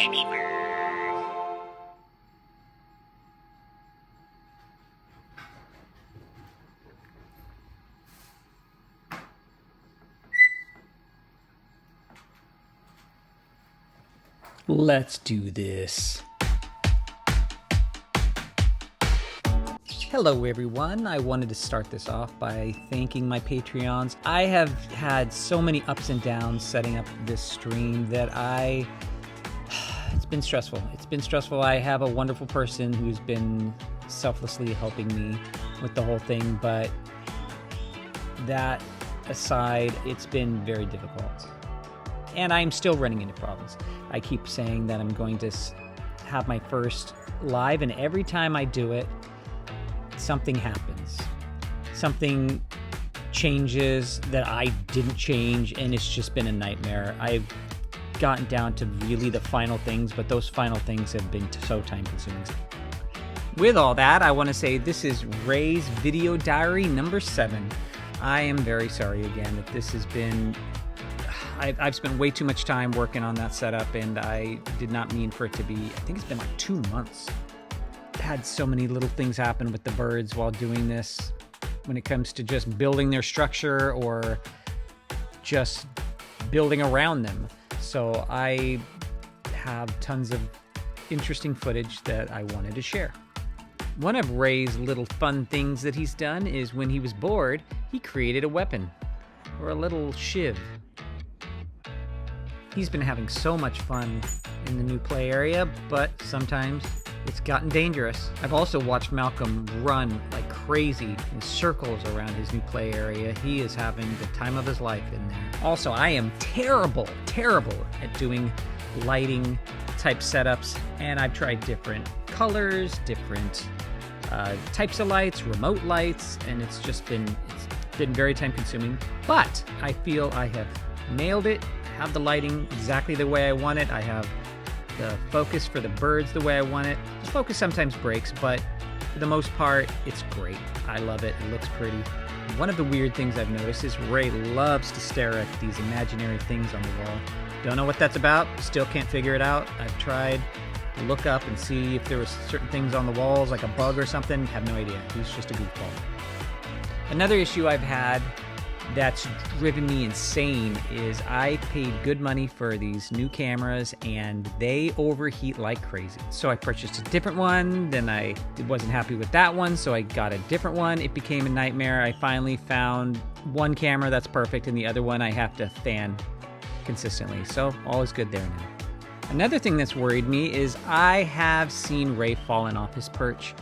Happy birthday. Let's do this. Hello everyone, I wanted to start this off by thanking my Patreons. I have had so many ups and downs setting up this stream that it's been stressful. It's been stressful. I have a wonderful person who's been selflessly helping me with the whole thing, but that aside, it's been very difficult. And I'm still running into problems. I keep saying that I'm going to have my first live, and every time I do it, something happens. Something changes that I didn't change, and it's just been a nightmare. I've gotten down to really the final things, but those final things have been so time-consuming. With all that, I want to say this is Ray's video diary number 7. I am very sorry again that this has been... I've spent way too much time working on that setup, and I did not mean for it to be... I think it's been like 2 months. I've had so many little things happen with the birds while doing this when it comes to just building their structure or just building around them. So I have tons of interesting footage that I wanted to share. One of Ray's little fun things that he's done is when he was bored, he created a weapon, or a little shiv. He's been having so much fun in the new play area, but sometimes it's gotten dangerous. I've also watched Malcolm run like crazy in circles around his new play area. He is having the time of his life in there. Also, I am terrible at doing lighting type setups, and I've tried different colors, different types of lights, remote lights, and it's been very time consuming. But I feel I have nailed it. Have the lighting exactly the way I want it. I have the focus for the birds the way I want it. The focus sometimes breaks, but for the most part, it's great. I love it. It looks pretty. One of the weird things I've noticed is Ray loves to stare at these imaginary things on the wall. Don't know what that's about. Still can't figure it out. I've tried to look up and see if there was certain things on the walls, like a bug or something. Have no idea. He's just a goofball. Another issue I've had that's driven me insane is I paid good money for these new cameras and they overheat like crazy. So I purchased a different one, then I wasn't happy with that one, so I got a different one. It became a nightmare. I finally found one camera that's perfect and the other one I have to fan consistently. So all is good there now. Another thing that's worried me is I have seen Ray falling off his perch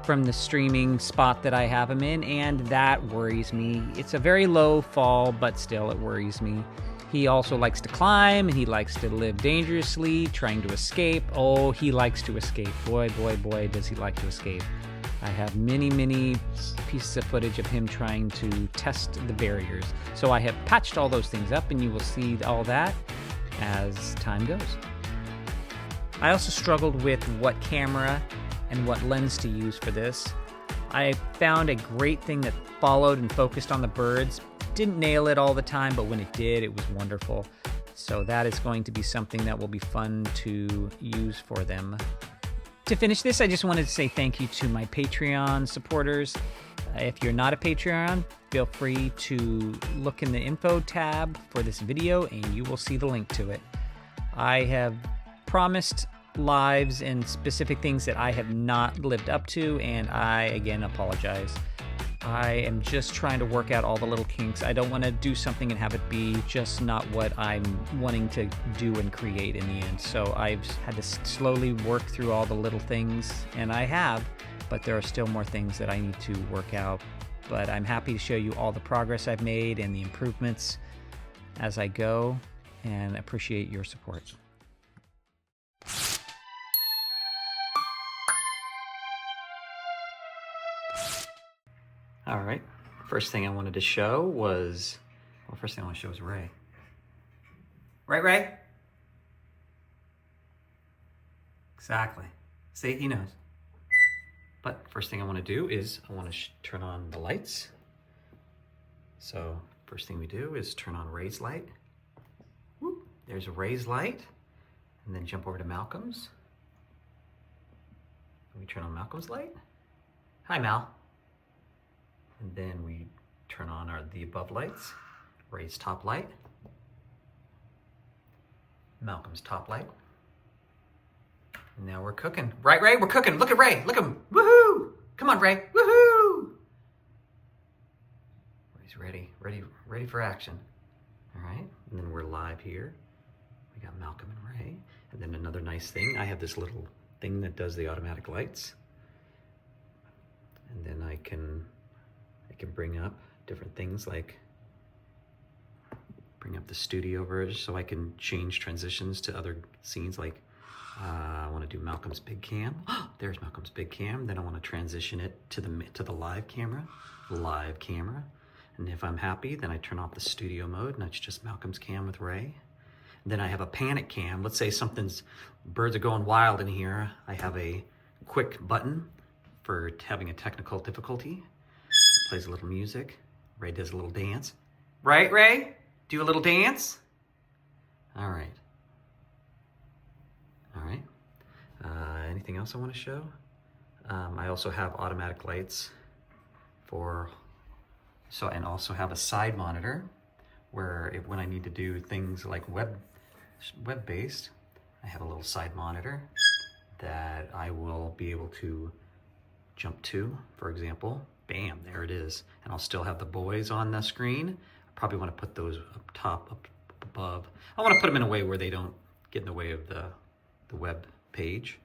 from the streaming spot that I have him in, and that worries me. It's a very low fall, but still it worries me. He also likes to climb, and he likes to live dangerously, trying to escape. Oh, he likes to escape. Boy, does he like to escape. I have many pieces of footage of him trying to test the barriers. So I have patched all those things up, and you will see all that as time goes. I also struggled with what camera and what lens to use for this. I found a great thing that followed and focused on the birds. Didn't nail it all the time, but when it did, it was wonderful. So that is going to be something that will be fun to use for them. To finish this, I just wanted to say thank you to my Patreon supporters. If you're not a Patreon, feel free to look in the info tab for this video and you will see the link to it. I have promised lives and specific things that I have not lived up to, and I again apologize. I am just trying to work out all the little kinks. I don't want to do something and have it be just not what I'm wanting to do and create in the end. So I've had to slowly work through all the little things, and I have, but there are still more things that I need to work out. But I'm happy to show you all the progress I've made and the improvements as I go, and appreciate your support. All right, first thing I wanted to show was, first thing I want to show is Ray. Right, Ray? Exactly. See, he knows. But first thing I want to do is I want to turn on the lights. So first thing we do is turn on Ray's light. Whoop, there's Ray's light. and then jump over to Malcolm's. We turn on Malcolm's light. Hi, Mal. And then we turn on the above lights. Ray's top light. Malcolm's top light. And now we're cooking. Right, Ray? We're cooking. Look at Ray. Look at him. Woohoo! Come on, Ray. Woohoo! Ray's ready for action. All right, and then we're live here. We got Malcolm and Ray. And then another nice thing, I have this little thing that does the automatic lights. And then I can bring up different things, like bring up the studio version so I can change transitions to other scenes. Like I want to do Malcolm's big cam. There's Malcolm's big cam. Then I want to transition it to the live camera. And if I'm happy, then I turn off the studio mode and it's just Malcolm's cam with Ray. And then I have a panic cam. Let's say birds are going wild in here. I have a quick button for having a technical difficulty. It plays a little music. Ray does a little dance. Right, Ray? Do a little dance? All right. All right. Anything else I want to show? I also have automatic lights and also have a side monitor where when I need to do things like web-based, I have a little side monitor that I will be able to jump to, for example. Bam, there it is. And I'll still have the boys on the screen. I probably want to put those up above. I want to put them in a way where they don't get in the way of the web page.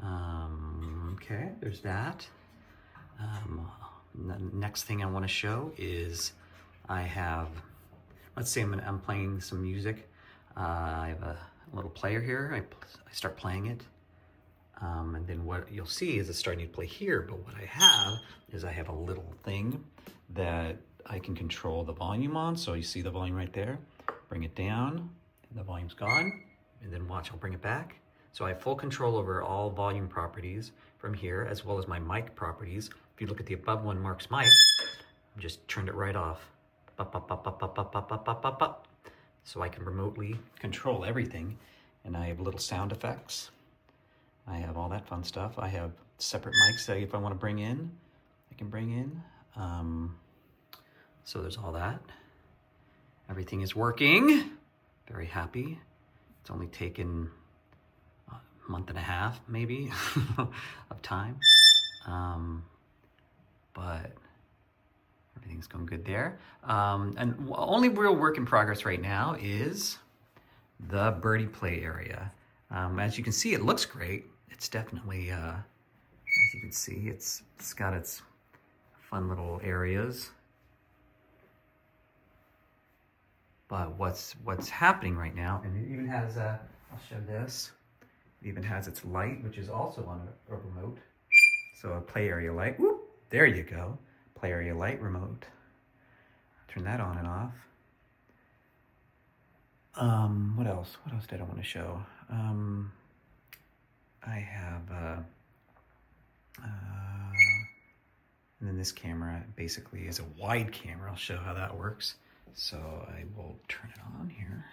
Okay, there's that. The next thing I want to show is I have, let's say I'm playing some music. I have a little player here. I start playing it. And then what you'll see is it's starting to play here, but what I have a little thing that I can control the volume on. So you see the volume right there. Bring it down, and the volume's gone. And then watch, I'll bring it back. So I have full control over all volume properties from here, as well as my mic properties. If you look at the above one, Mark's mic, I just turned it right off. So I can remotely control everything. And I have little sound effects. I have all that fun stuff. I have separate mics that if I want to bring in, I can bring in. So there's all that. Everything is working. Very happy. It's only taken a month and a half, maybe, of time. But everything's going good there. And only real work in progress right now is the birdie play area. As you can see, it looks great. It's definitely, as you can see, it's got its fun little areas. But what's happening right now, and it even has I'll show this. It even has its light, which is also on a remote. So a play area light. Whoop, there you go. Play area light remote. Turn that on and off. What else? What else did I want to show? I have, and then this camera basically is a wide camera. I'll show how that works. So I will turn it on here.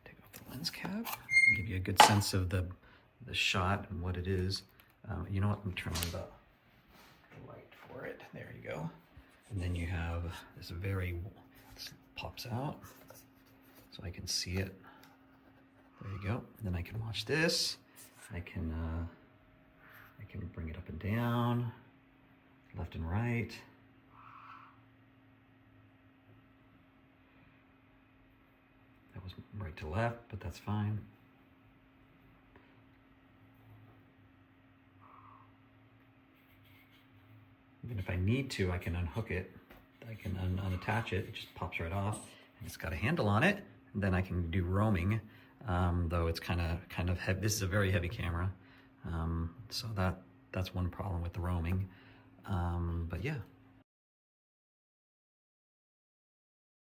Take off the lens cap. Give you a good sense of the shot and what it is. You know what? Let me turn on the light for it. There you go. And then you have this this pops out so I can see it. There you go. Then I can watch this. I can bring it up and down, left and right. That was right to left, but that's fine. Even if I need to, I can unhook it. I can unattach it. It just pops right off. And it's got a handle on it. And then I can do roaming. Though it's kind of heavy. This is a very heavy camera, so that's one problem with the roaming. But yeah.